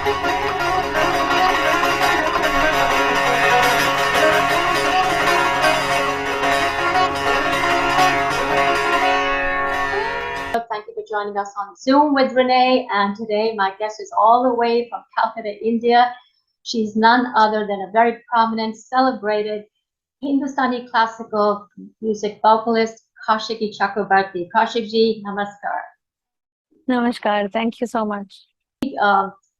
Thank you for joining us on Zoom with Renee. And today my guest is all the way from Calcutta, India. She's none other than a very prominent, celebrated Hindustani classical music vocalist, KaushikiChakraborty. Kaushiki, namaskar. Namaskar. Thank you so much.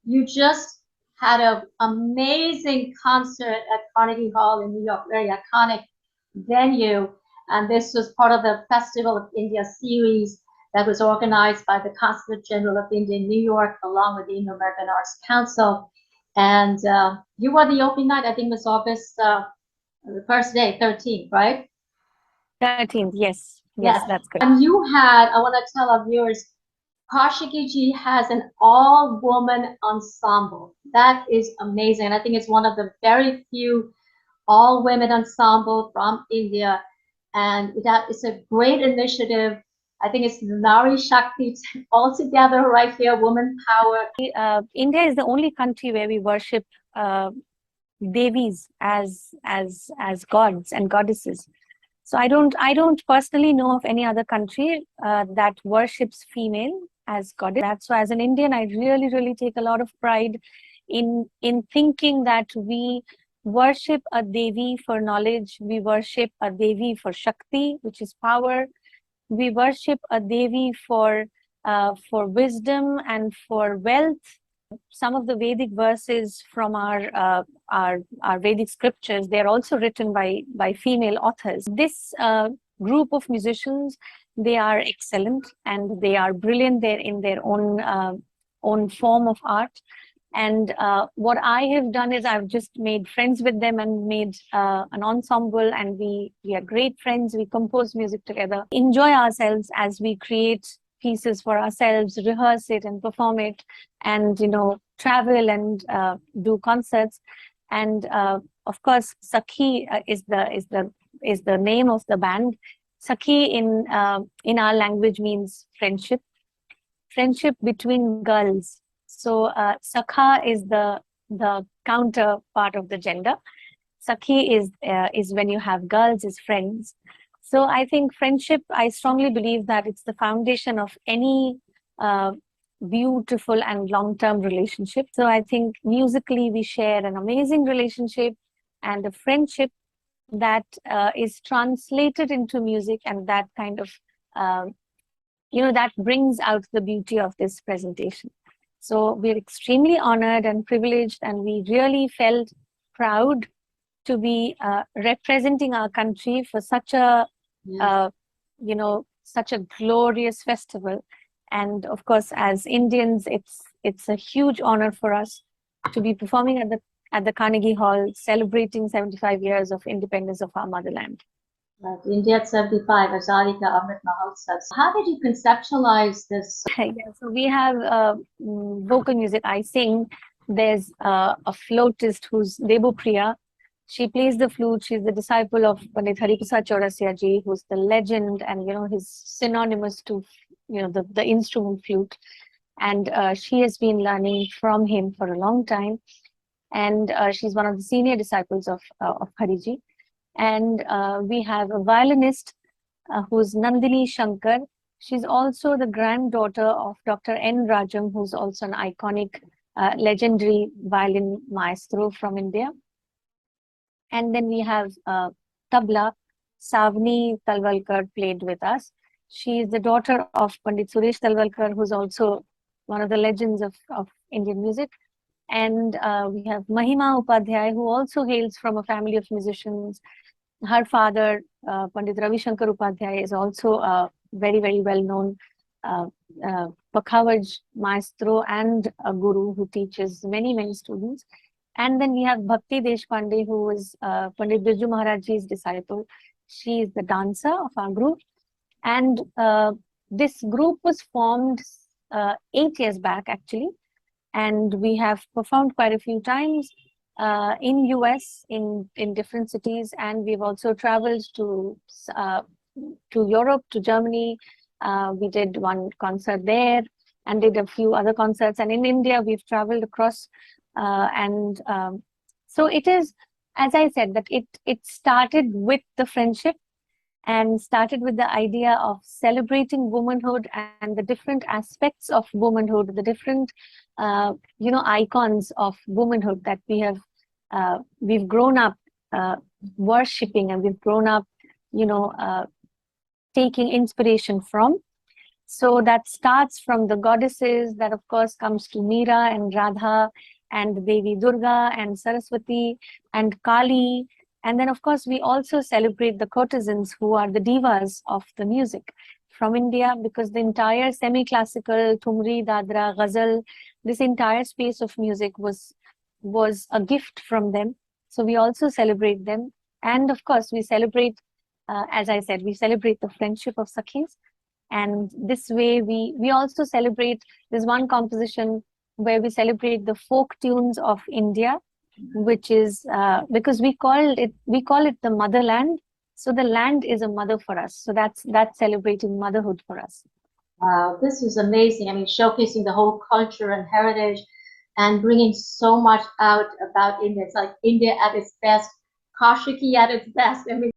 You just had an amazing concert at Carnegie Hall in New York, very iconic venue. And this was part of the Festival of India series that was organized by the Consulate General of India in New York, along with the Indo-American Arts Council. And you were the opening night, I think it was August, the first day, 13th, right? 13th, yes. Yes, that's good. And you had, I want to tell our viewers, Kaushiki has an all-woman ensemble. That is amazing. And I think it's one of the very few all-women ensemble from India. And that is a great initiative. I think it's Nari Shakti all together right here, woman power. India is the only country where we worship Devis as gods and goddesses. So I don't personally know of any other country that worships female as goddess. That's why as an Indian, I really take a lot of pride in thinking that we worship a Devi for knowledge, we worship a Devi for Shakti, which is power. We worship a Devi for wisdom and for wealth. Some of the Vedic verses from our Vedic scriptures, they are also written by female authors. This group of musicians, they are excellent and they are brilliant. They're in their own form of art. And what I have done is I've just made friends with them and made an ensemble, and we are great friends. We compose music together, enjoy ourselves as we create pieces for ourselves, rehearse it and perform it, and travel and do concerts. And of course, Sakhi is the name of the band. Sakhi in our language means friendship between girls. So Sakha is the counterpart of the gender. Sakhi is when you have girls as friends. So I think friendship, I strongly believe that it's the foundation of any beautiful and long-term relationship. So I think musically we share an amazing relationship and a friendship that is translated into music, and that kind of, that brings out the beauty of this presentation. So we're extremely honored and privileged, and we really felt proud to be representing our country for such a, such a glorious festival. And of course, as Indians, it's a huge honor for us to be performing at the Carnegie Hall, celebrating 75 years of independence of our motherland. Right. India at 75, Azadi Ka Amrit Mahotsav. How did you conceptualize this? Yeah, so we have vocal music. I sing. There's a flautist who's Debu Priya. She plays the flute. She's the disciple of Pandit Hariprasad Chaurasia ji, who's the legend, and he's synonymous to the instrument flute. And she has been learning from him for a long time. And she's one of the senior disciples of Hariji. And we have a violinist who's Nandini Shankar. She's also the granddaughter of Dr. N. Rajam, who's also an iconic, legendary violin maestro from India. And then we have tabla. Savni Talwalkar played with us. She is the daughter of Pandit Suresh Talwalkar, who's also one of the legends of Indian music. And we have Mahima Upadhyay, who also hails from a family of musicians. Her father, Pandit Ravi Shankar Upadhyay, is also a very well-known Pakhavaj maestro and a guru who teaches many students. And then we have Bhakti Deshpande, who is Pandit Birju Maharaj Ji's disciple. She is the dancer of our group. And this group was formed 8 years back, actually. And we have performed quite a few times in US, in different cities, and we've also traveled to Europe, to Germany. We did one concert there, and did a few other concerts. And in India, we've traveled across. So it is, as I said, that it started with the friendship and started with the idea of celebrating womanhood and the different aspects of womanhood, the different, icons of womanhood that we've grown up worshipping, and we've grown up, taking inspiration from. So that starts from the goddesses, that of course comes to Meera and Radha and Devi Durga and Saraswati and Kali. And then of course we also celebrate the courtesans, who are the divas of the music from India, because the entire semi-classical, Thumri, Dadra, Ghazal, this entire space of music was a gift from them. So we also celebrate them. And of course we celebrate, as I said, we celebrate the friendship of Sakhis. And this way we also celebrate, there's one composition where we celebrate the folk tunes of India, which is because we call it the motherland. So the land is a mother for us. So that's celebrating motherhood for us. Wow, this is amazing. I mean, showcasing the whole culture and heritage and bringing so much out about India. It's like India at its best, Kaushiki at its best. I mean,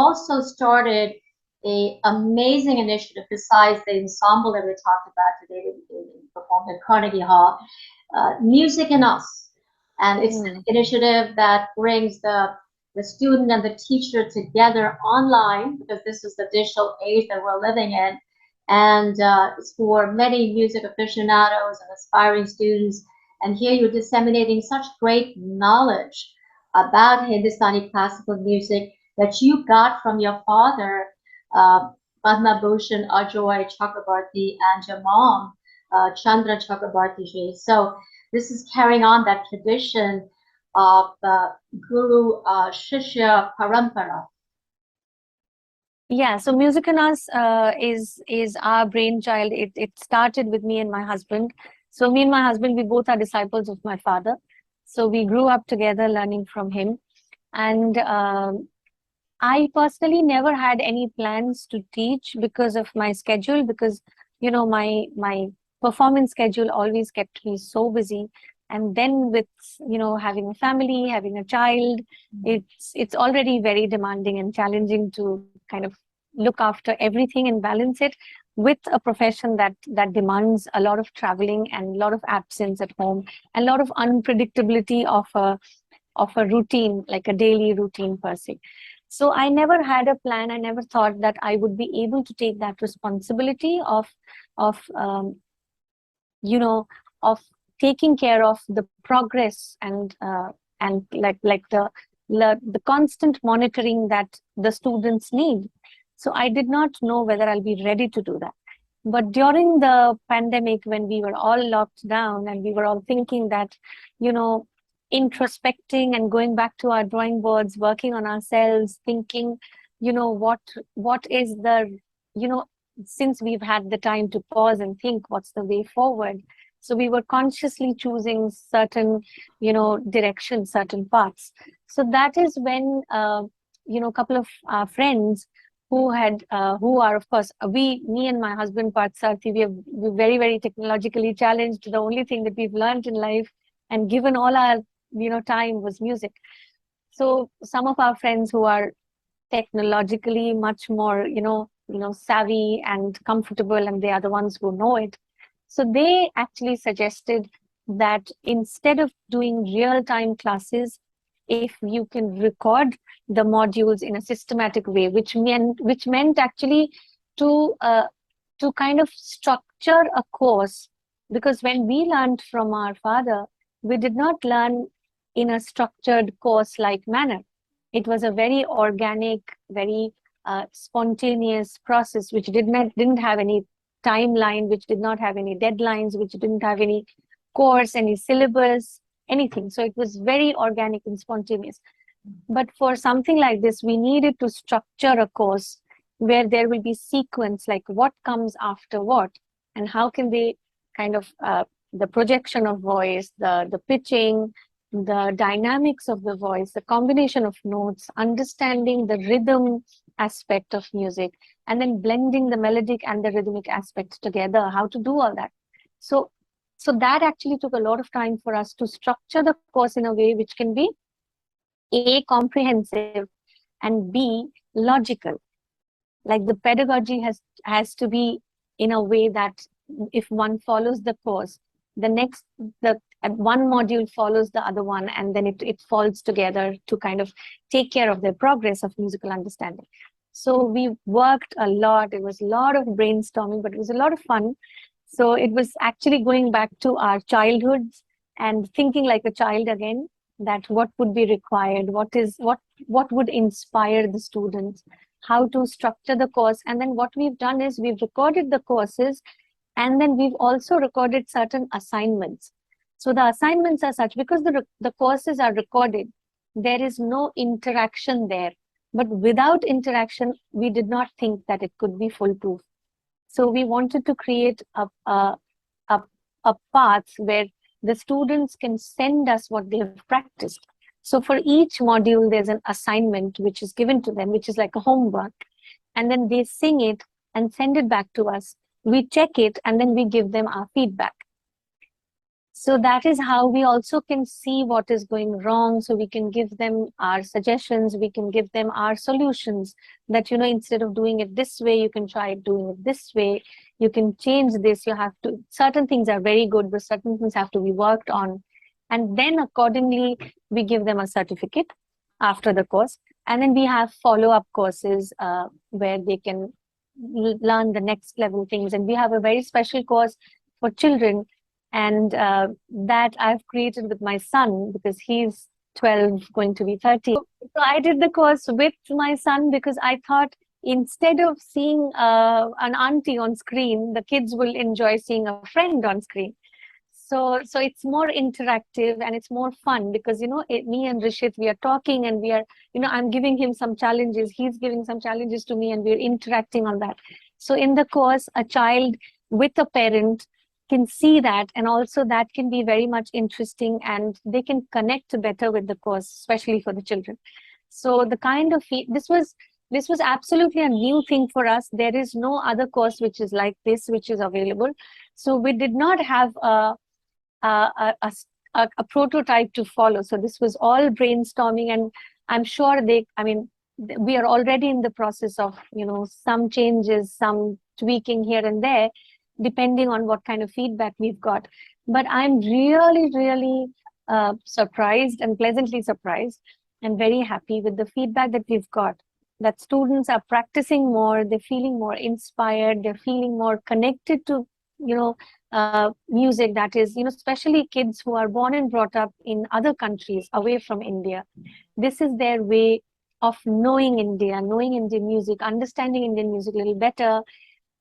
also started a amazing initiative besides the ensemble that we talked about today, performed at Carnegie Hall, Music in Us. And it's an initiative that brings the student and the teacher together online, because this is the digital age that we're living in. And it's for many music aficionados and aspiring students. And here you're disseminating such great knowledge about Hindustani classical music that you got from your father, Padma Bhushan Ajoy Chakraborty, and your mom, Chandra Chakraborty ji. So this is carrying on that tradition of Guru Shishya Parampara. Yeah, so Music in Us is our brainchild. It started with me and my husband. So me and my husband, we both are disciples of my father. So we grew up together learning from him. And I personally never had any plans to teach because of my schedule, because, you know, my performance schedule always kept me so busy. And then with, you know, having a family, having a child, it's already very demanding and challenging to kind of look after everything and balance it with a profession that demands a lot of traveling and a lot of absence at home and a lot of unpredictability of a routine, like a daily routine per se. So I never had a plan. I never thought that I would be able to take that responsibility of you know, of taking care of the progress and like the constant monitoring that the students need. So I did not know whether I'll be ready to do that. But during the pandemic, when we were all locked down and we were all thinking that, you know, introspecting and going back to our drawing boards, working on ourselves, thinking, you know, what is the, you know, since we've had the time to pause and think what's the way forward. So we were consciously choosing certain, you know, directions, certain paths. So that is when, you know, a couple of our friends who are, of course, me and my husband, Partharthi, we're very, very technologically challenged. The only thing that we've learned in life and given all our, you know, time was music. So some of our friends who are technologically much more, you know, savvy and comfortable, and they are the ones who know it. So they actually suggested that instead of doing real-time classes, if you can record the modules in a systematic way, which meant actually to kind of structure a course, because when we learned from our father, we did not learn in a structured course-like manner. It was a very organic, very spontaneous process, which didn't have any timeline, which did not have any deadlines, which didn't have any course, any syllabus, anything. So it was very organic and spontaneous. But for something like this, we needed to structure a course where there will be sequence, like what comes after what, and how can they kind of, the projection of voice, the pitching, the dynamics of the voice, the combination of notes, understanding the rhythm aspect of music, and then blending the melodic and the rhythmic aspects together, how to do all that. So that actually took a lot of time for us to structure the course in a way which can be A, comprehensive, and B, logical. Like the pedagogy has to be in a way that if one follows the course, one module follows the other one, and then it falls together to kind of take care of the progress of musical understanding. So we worked a lot. It was a lot of brainstorming, but it was a lot of fun. So it was actually going back to our childhoods and thinking like a child again, that what would be required, what would inspire the students, how to structure the course. And then what we've done is we've recorded the courses, and then we've also recorded certain assignments. So the assignments are such, because the courses are recorded, there is no interaction there. But without interaction, we did not think that it could be foolproof. So we wanted to create a path where the students can send us what they have practiced. So for each module, there's an assignment which is given to them, which is like a homework. And then they sing it and send it back to us. We check it, and then we give them our feedback. So that is how we also can see what is going wrong. So we can give them our suggestions, we can give them our solutions, that, instead of doing it this way, you can try doing it this way. You can change this. You have to, certain things are very good, but certain things have to be worked on. And then accordingly, we give them a certificate after the course. And then we have follow-up courses where they can learn the next level things. And we have a very special course for children, and that I've created with my son, because he's 12, going to be 30. So I did the course with my son because I thought, instead of seeing an auntie on screen, the kids will enjoy seeing a friend on screen. So it's more interactive and it's more fun, because me and Rishit, we are talking, and we are, I'm giving him some challenges, he's giving some challenges to me, and we're interacting on that. So in the course, a child with a parent can see that, and also that can be very much interesting, and they can connect better with the course, especially for the children. So the kind of this was absolutely a new thing for us. There is no other course which is like this, which is available. So we did not have a, a, a prototype to follow. So this was all brainstorming, and I'm sure we are already in the process of, some changes, some tweaking here and there, depending on what kind of feedback we've got. But I'm really, really surprised and pleasantly surprised and very happy with the feedback that we've got, that students are practicing more, they're feeling more inspired, they're feeling more connected to, music, that is, especially kids who are born and brought up in other countries away from India. This is their way of knowing India, knowing Indian music, understanding Indian music a little better,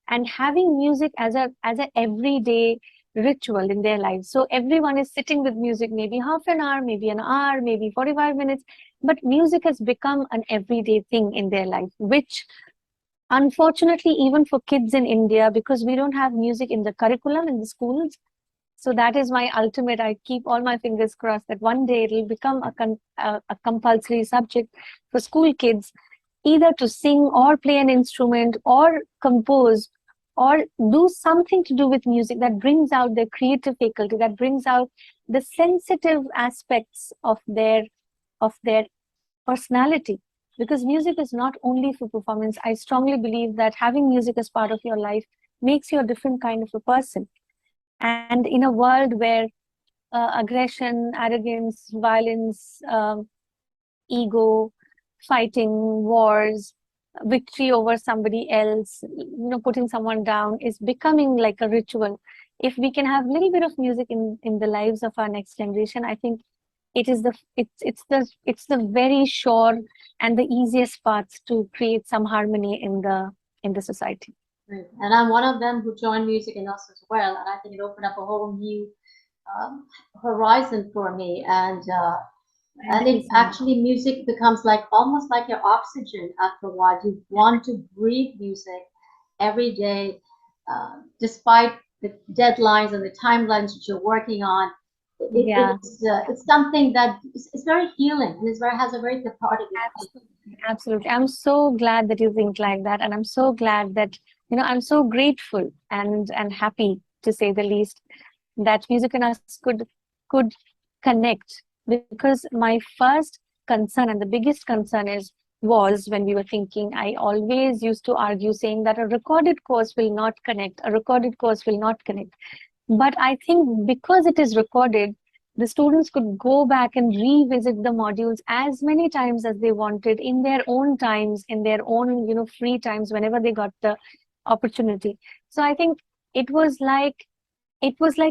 and having music as a everyday ritual in their lives. So everyone is sitting with music, maybe half an hour, maybe 45 minutes, but music has become an everyday thing in their life, which unfortunately, even for kids in India, because we don't have music in the curriculum in the schools. So that is my ultimate, I keep all my fingers crossed that one day it will become a compulsory subject for school kids, either to sing or play an instrument or compose or do something to do with music that brings out their creative faculty, that brings out the sensitive aspects of their personality. Because music is not only for performance. I strongly believe that having music as part of your life makes you a different kind of a person. And in a world where aggression, arrogance, violence, ego, fighting, wars, victory over somebody else, putting someone down is becoming like a ritual. If we can have a little bit of music in the lives of our next generation, I think it's the very sure and the easiest path to create some harmony in the society. Right. And I'm one of them who joined music in us as well, and I think it opened up a whole new horizon for me. And it actually, music becomes almost like your oxygen after a while. You want to breathe music every day, despite the deadlines and the timelines that you're working on. It's something that is very healing, and has a very cathartic effect. Absolutely. I'm so glad that you think like that, and I'm so glad that, I'm so grateful and happy, to say the least, that music and us could connect. Because my first concern, and the biggest concern was when we were thinking, I always used to argue saying that a recorded course will not connect, But I think because it is recorded, the students could go back and revisit the modules as many times as they wanted, in their own times, in their own, free times, whenever they got the opportunity. So I think it was like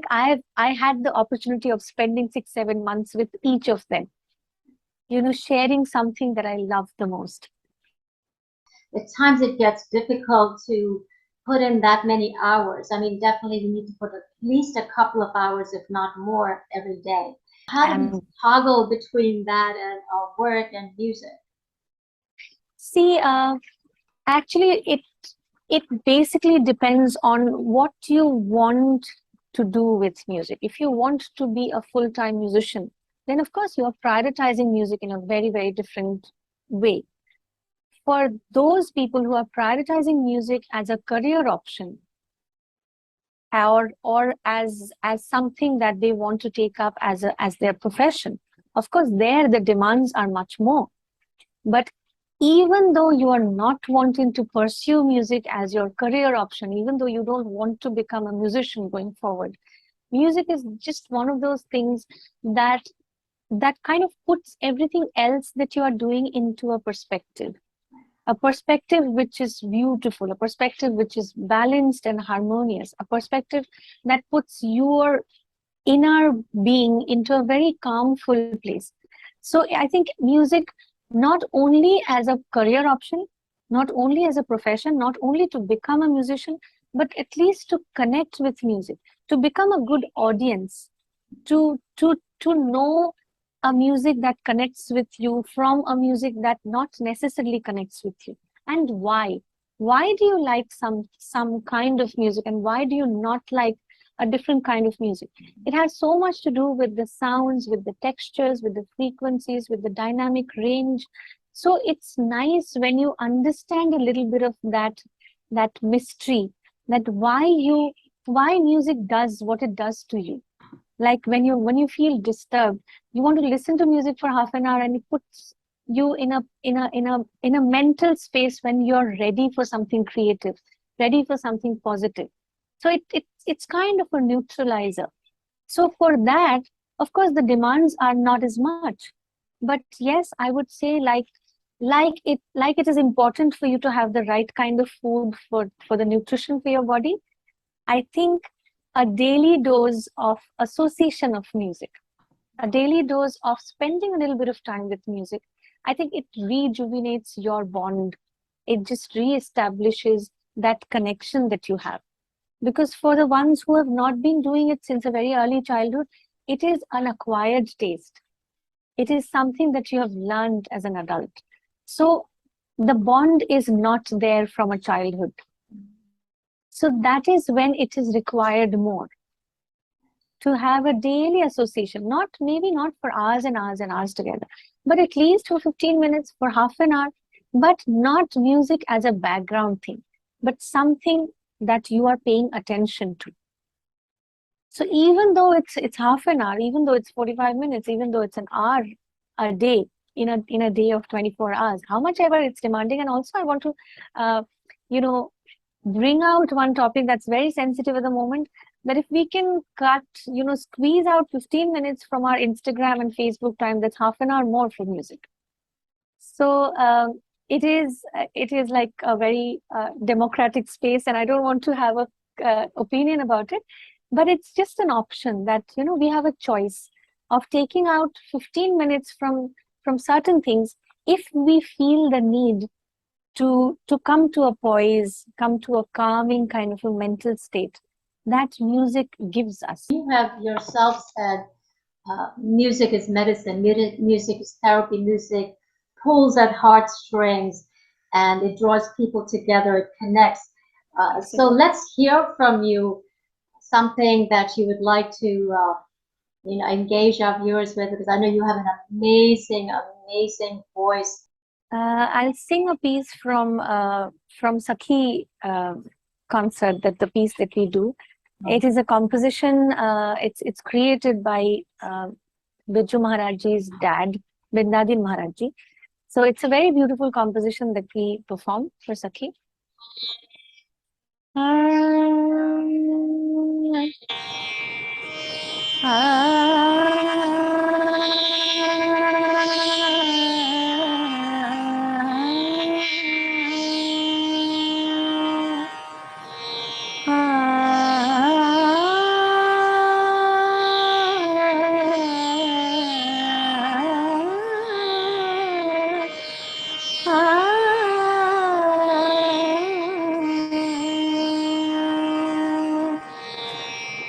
I had the opportunity of spending 6-7 months with each of them, sharing something that I love the most. At times it gets difficult to put in that many hours. I mean, definitely we need to put at least a couple of hours, if not more, every day. How do you toggle between that and work and music? See, actually, it basically depends on what you want to do with music. If you want to be a full-time musician, then of course you are prioritizing music in a very, very different way. For those people who are prioritizing music as a career option, or as something that they want to take up as their profession. Of course, there the demands are much more. But even though you are not wanting to pursue music as your career option, even though you don't want to become a musician going forward, music is just one of those things that kind of puts everything else that you are doing into a perspective which is beautiful, a perspective which is balanced and harmonious, a perspective that puts your inner being into a very calmful place. So I think music, not only as a career option, not only as a profession, not only to become a musician, but at least to connect with music, to become a good audience, to know a music that connects with you from a music that not necessarily connects with you. And why do you like some kind of music, and why do you not like a different kind of music? It has so much to do with the sounds, with the textures, with the frequencies, with the dynamic range. So it's nice when you understand a little bit of that mystery, that why music does what it does to you. Like when you feel disturbed, you want to listen to music for half an hour, and it puts you in a mental space when you're ready for something creative, ready for something positive. So it's kind of a neutralizer. So for that, of course, the demands are not as much. But yes, I would say like it is important for you to have the right kind of food for the nutrition for your body. I think a daily dose of association of music, a daily dose of spending a little bit of time with music, I think it rejuvenates your bond. It just reestablishes that connection that you have. Because for the ones who have not been doing it since a very early childhood, it is an acquired taste. It is something that you have learned as an adult. So the bond is not there from a childhood. So that is when it is required more, to have a daily association, maybe not for hours and hours and hours together, but at least for 15 minutes, for half an hour, but not music as a background thing, but something that you are paying attention to. So even though it's half an hour, even though it's 45 minutes, even though it's an hour a day, in a day of 24 hours, how much ever it's demanding. And also I want to bring out one topic that's very sensitive at the moment, that if we can squeeze out 15 minutes from our Instagram and Facebook time, that's half an hour more for music. So it is like a very democratic space, and I don't want to have a opinion about it, but it's just an option that, we have a choice of taking out 15 minutes from certain things if we feel the need to come to a poise, come to a calming kind of a mental state that music gives us. You have yourself said music is medicine, music is therapy, music pulls at heartstrings, and it draws people together, it connects. So let's hear from you something that you would like to engage our viewers with, because I know you have an amazing voice. I'll sing a piece from Sakhi concert, that the piece that we do. It is a composition. It's created by Biju Maharajji's dad, Bindadin Maharajji. So it's a very beautiful composition that we perform for Sakhi.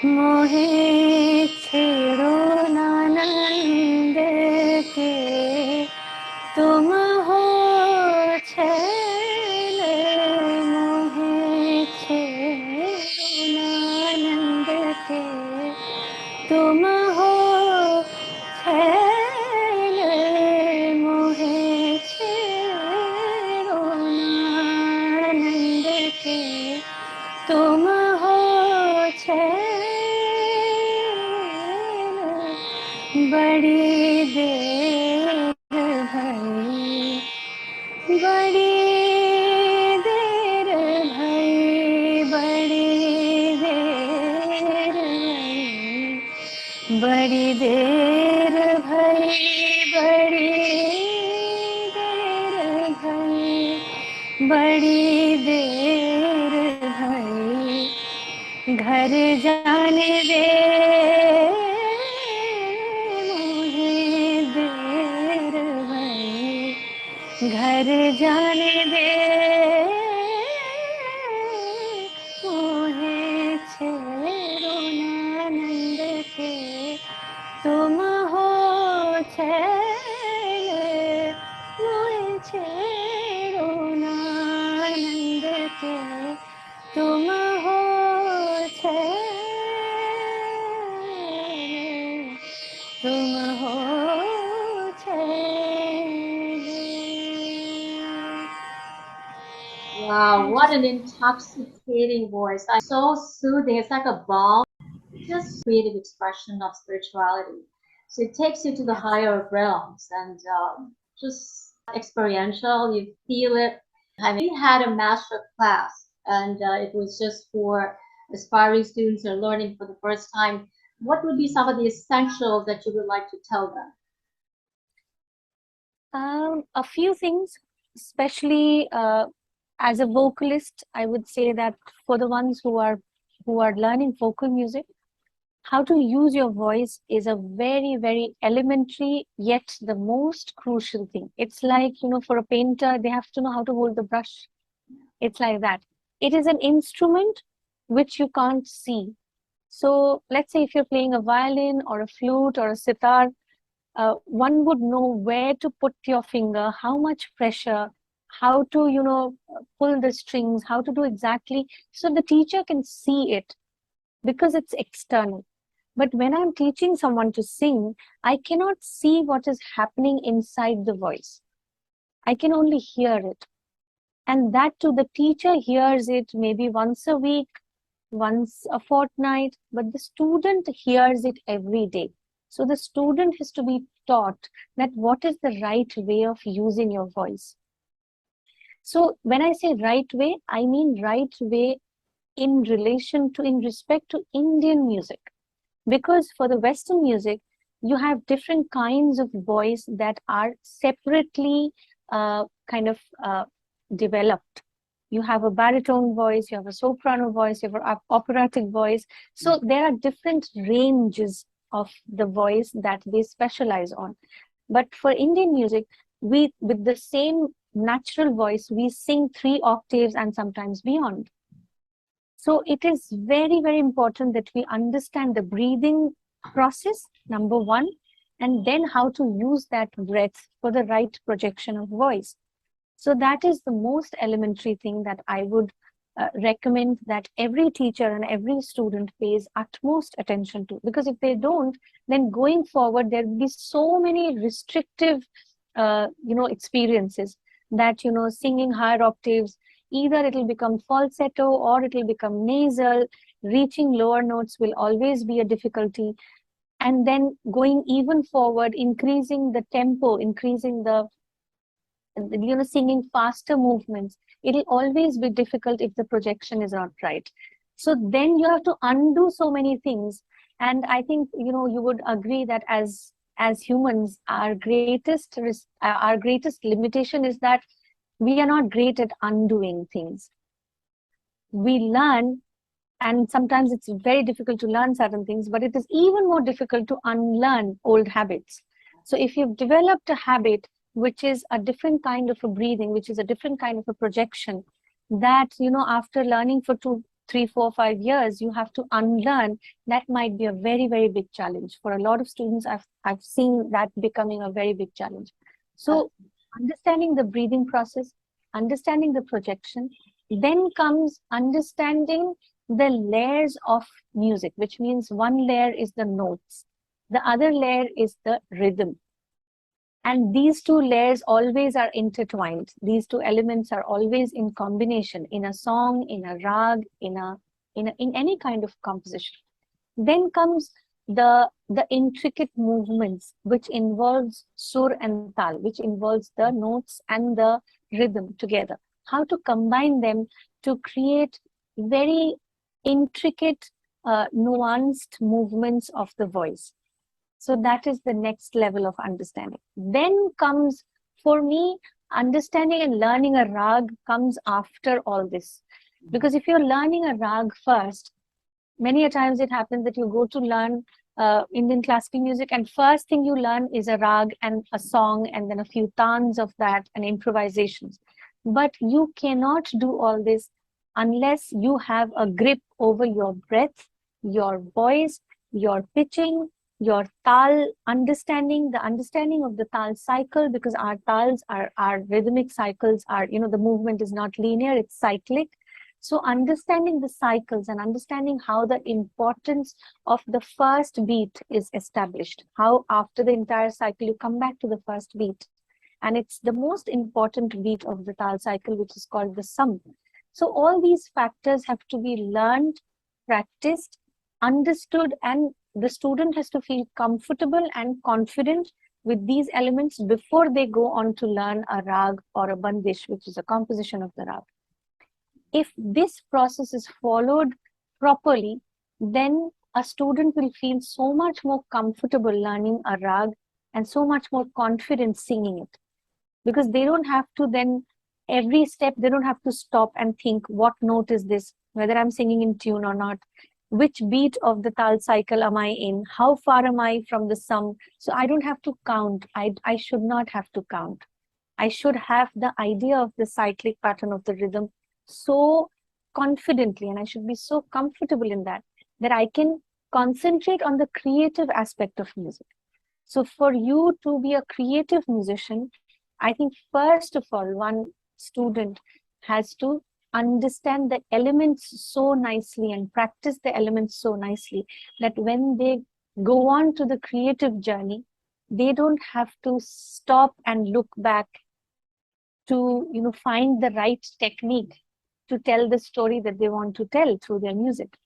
मोहे छेड़ो ना बड़ी देर भई, बड़ी देर भई, बड़ी देर भई, बड़ी देर भई, बड़ी देर भई, बड़ी देर भई, घर जाने दे मुझे देर भई, घर जाने दे मुझे, छेड़ो ना नंद के तुम हो छैल, मुझे छेड़ो ना नंद के तुम हो छैल, तुम हो Wow, what an intoxicating voice. So soothing. It's like a balm. Just creative expression of spirituality. So it takes you to the higher realms and just experiential. You feel it. I mean, we had a master class and it was just for aspiring students who are learning for the first time. What would be some of the essentials that you would like to tell them? A few things, especially as a vocalist, I would say that for the ones who are learning vocal music, how to use your voice is a very, very elementary yet the most crucial thing. It's like, for a painter, they have to know how to hold the brush. It's like that. It is an instrument which you can't see. So let's say if you're playing a violin or a flute or a sitar, one would know where to put your finger, how much pressure, how to, pull the strings, how to do exactly. So the teacher can see it because it's external. But when I'm teaching someone to sing, I cannot see what is happening inside the voice. I can only hear it. And that too, the teacher hears it maybe once a week, once a fortnight, but the student hears it every day. So the student has to be taught that what is the right way of using your voice. So when I say right way, I mean right way in respect to Indian music. Because for the Western music, you have different kinds of voice that are separately developed. You have a baritone voice, you have a soprano voice, you have an operatic voice. So there are different ranges of the voice that they specialize on. But for Indian music, with the same natural voice, we sing 3 octaves and sometimes beyond. So it is very, very important that we understand the breathing process, number one, and then how to use that breath for the right projection of voice. So that is the most elementary thing that I would recommend that every teacher and every student pays utmost attention to. Because if they don't, then going forward, there will be so many restrictive, experiences that, singing higher octaves, either it will become falsetto or it will become nasal. Reaching lower notes will always be a difficulty. And then going even forward, increasing the tempo, increasing the, singing faster movements, it will always be difficult if the projection is not right. So then you have to undo so many things. And I think, you would agree that as humans, our greatest limitation is that we are not great at undoing things. We learn, and sometimes it's very difficult to learn certain things, but it is even more difficult to unlearn old habits. So if you've developed a habit, which is a different kind of a breathing, which is a different kind of a projection, that, after learning for 2, 3, 4, 5 years, you have to unlearn, that might be a very, very big challenge. For a lot of students, I've seen that becoming a very big challenge. So understanding the breathing process, understanding the projection, then comes understanding the layers of music, which means one layer is the notes, the other layer is the rhythm. And these 2 layers always are intertwined. These 2 elements are always in combination in a song, in a rag, in any kind of composition. Then comes the intricate movements which involves sur and tal, which involves the notes and the rhythm together. How to combine them to create very intricate, nuanced movements of the voice. So that is the next level of understanding. Then comes, for me, understanding and learning a rag comes after all this. Because if you're learning a rag first, many a times it happens that you go to learn Indian classical music, and first thing you learn is a rag and a song, and then a few tans of that and improvisations. But you cannot do all this unless you have a grip over your breath, your voice, your pitching, your tal understanding, the understanding of the tal cycle, because our tals, our rhythmic cycles are, the movement is not linear, it's cyclic. So understanding the cycles and understanding how the importance of the first beat is established, how after the entire cycle you come back to the first beat. And it's the most important beat of the tal cycle, which is called the sum. So all these factors have to be learned, practiced, understood, and the student has to feel comfortable and confident with these elements before they go on to learn a rag or a bandish, which is a composition of the rag. If this process is followed properly, then a student will feel so much more comfortable learning a rag and so much more confident singing it. Because they don't have to then, every step, they don't have to stop and think, what note is this, whether I'm singing in tune or not, which beat of the tal cycle am I in, how far am I from the sum. So I don't have to count. I should not have to count. I should have the idea of the cyclic pattern of the rhythm so confidently, and I should be so comfortable in that I can concentrate on the creative aspect of music. So for you to be a creative musician, I think first of all, one student has to understand the elements so nicely and practice the elements so nicely that when they go on to the creative journey, they don't have to stop and look back to find the right technique to tell the story that they want to tell through their music.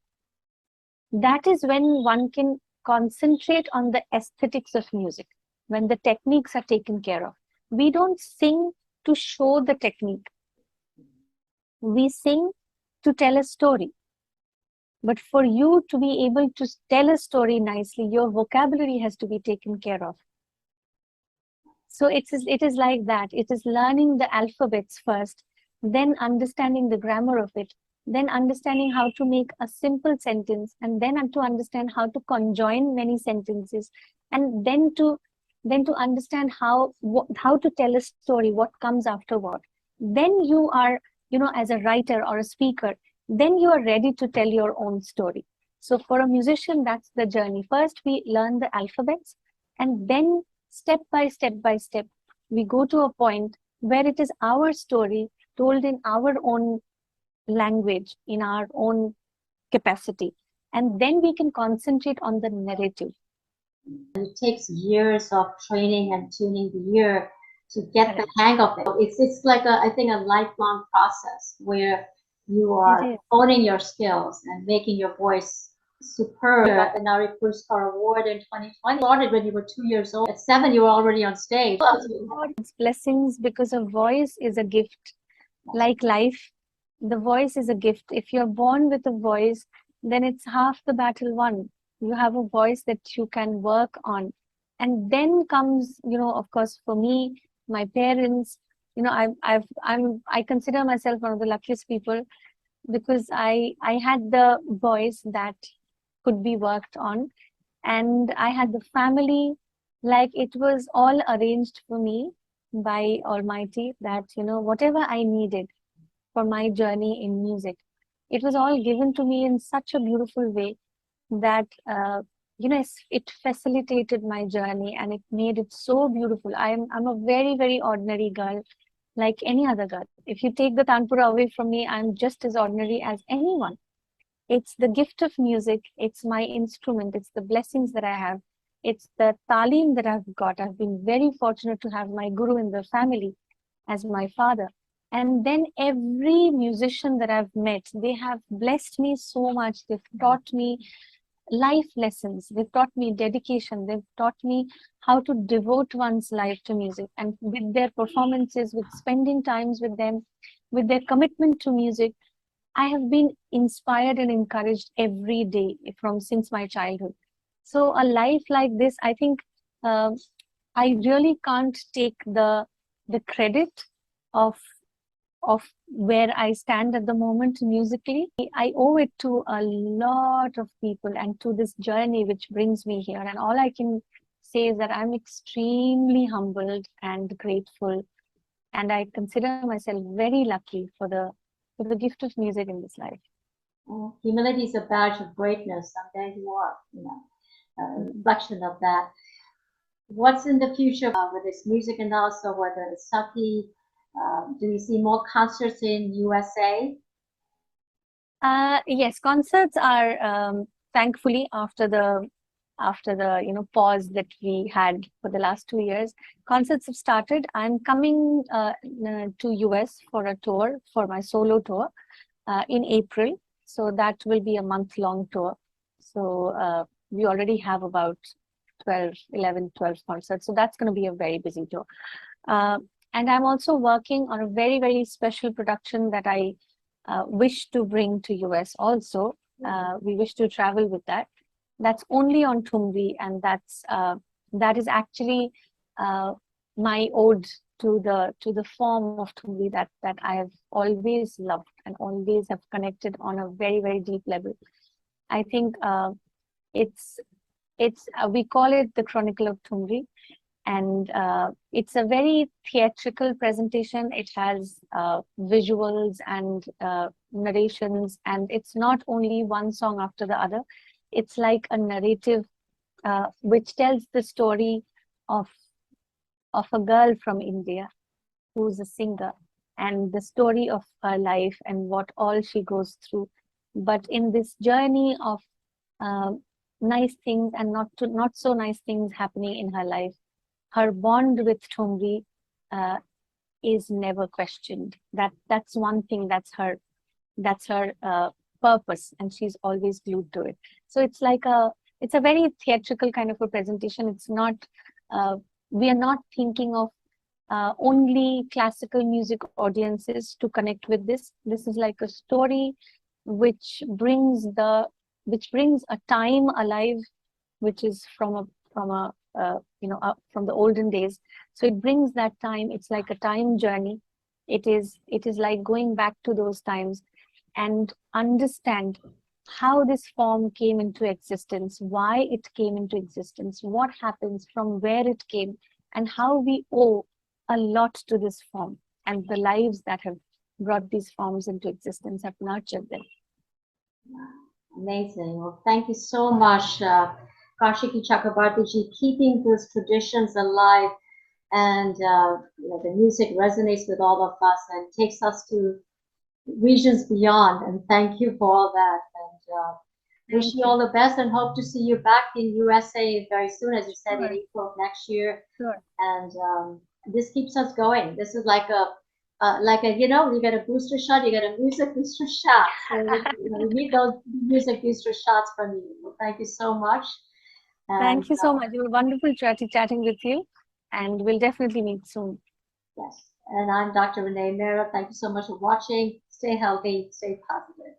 That is when one can concentrate on the aesthetics of music, when the techniques are taken care of. We don't sing to show the technique. We sing to tell a story. But for you to be able to tell a story nicely, your vocabulary has to be taken care of. So it is like that. It is learning the alphabets first, then understanding the grammar of it, then understanding how to make a simple sentence, and then to understand how to conjoin many sentences, and then to understand how to tell a story, what comes after what. Then you are, as a writer or a speaker, then you are ready to tell your own story. So for a musician, that's the journey. First, we learn the alphabets, and then step by step, we go to a point where it is our story told in our own language, in our own capacity. And then we can concentrate on the narrative. It takes years of training and tuning the ear to get the hang of it. It's like I think a lifelong process where you are honing your skills and making your voice superb. At the Nari Puraskar Award in 2020, started when you were 2 years old. At 7, you were already on stage. God's blessings, because a voice is a gift. Like life, the voice is a gift. If you're born with a voice, then it's half the battle won. You have a voice that you can work on. And then comes, of course, for me, my parents, I consider myself one of the luckiest people, because I had the voice that could be worked on, and I had the family, like it was all arranged for me by Almighty, that whatever I needed for my journey in music, it was all given to me in such a beautiful way that it facilitated my journey, and it made it so beautiful. I'm a very, very ordinary girl, like any other girl. If you take the Tanpura away from me, I'm just as ordinary as anyone. It's the gift of music. It's my instrument. It's the blessings that I have. It's the talim that I've got. I've been very fortunate to have my guru in the family as my father. And then every musician that I've met, they have blessed me so much. They've taught me life lessons. They've taught me dedication. They've taught me how to devote one's life to music. And with their performances, with spending times with them, with their commitment to music, I have been inspired and encouraged every day since my childhood. So a life like this, I think I really can't take the credit of where I stand at the moment musically. I owe it to a lot of people and to this journey which brings me here. And all I can say is that I'm extremely humbled and grateful. And I consider myself very lucky for the gift of music in this life. Well, humility is a badge of greatness, and there you are, a reflection of that. What's in the future with this music, and also whether it's Sakhi? Do you see more concerts in USA? Yes, concerts are thankfully after the pause that we had for the last 2 years, concerts have started. I'm coming to US for a tour, for my solo tour in April. So that will be a month-long tour. So we already have about 12 concerts. So that's going to be a very busy tour. And I'm also working on a very, very special production that I wish to bring to US also. We wish to travel with that. That's only on Thumri, and that is actually my ode to the form of Thumri that I have always loved and always have connected on a very, very deep level. I think it's we call it the Chronicle of Thumri, and it's a very theatrical presentation. It has visuals and narrations, and it's not only one song after the other. It's like a narrative which tells the story of a girl from India who's a singer, and the story of her life and what all she goes through. But in this journey of nice things and not so nice things happening in her life, her bond with Thumri is never questioned. That's one thing. That's her purpose, and she's always glued to it. So it's a very theatrical kind of a presentation. It's not we are not thinking of only classical music audiences to connect with this. This is like a story which brings a time alive, which is from the olden days. So it brings that time. It's like a time journey. It is like going back to those times and understand how this form came into existence, why it came into existence, what happens, from where it came, and how we owe a lot to this form, and the lives that have brought these forms into existence have nurtured them. Amazing. Well, thank you so much, KaushikiChakraborty ji, keeping those traditions alive, and the music resonates with all of us and takes us to regions beyond. And thank you for all that. And wish you all the best, and hope to see you back in USA very soon, as you said, in April of next year. Sure. And this keeps us going. This is like a you get a booster shot, you get a music booster shot. So we need those music booster shots from you. Well, thank you so much. Thank you so much. It was wonderful chatting with you, and we'll definitely meet soon. Yes. And I'm Dr. Renee Mehrra. Thank you so much for watching. Stay healthy, stay positive.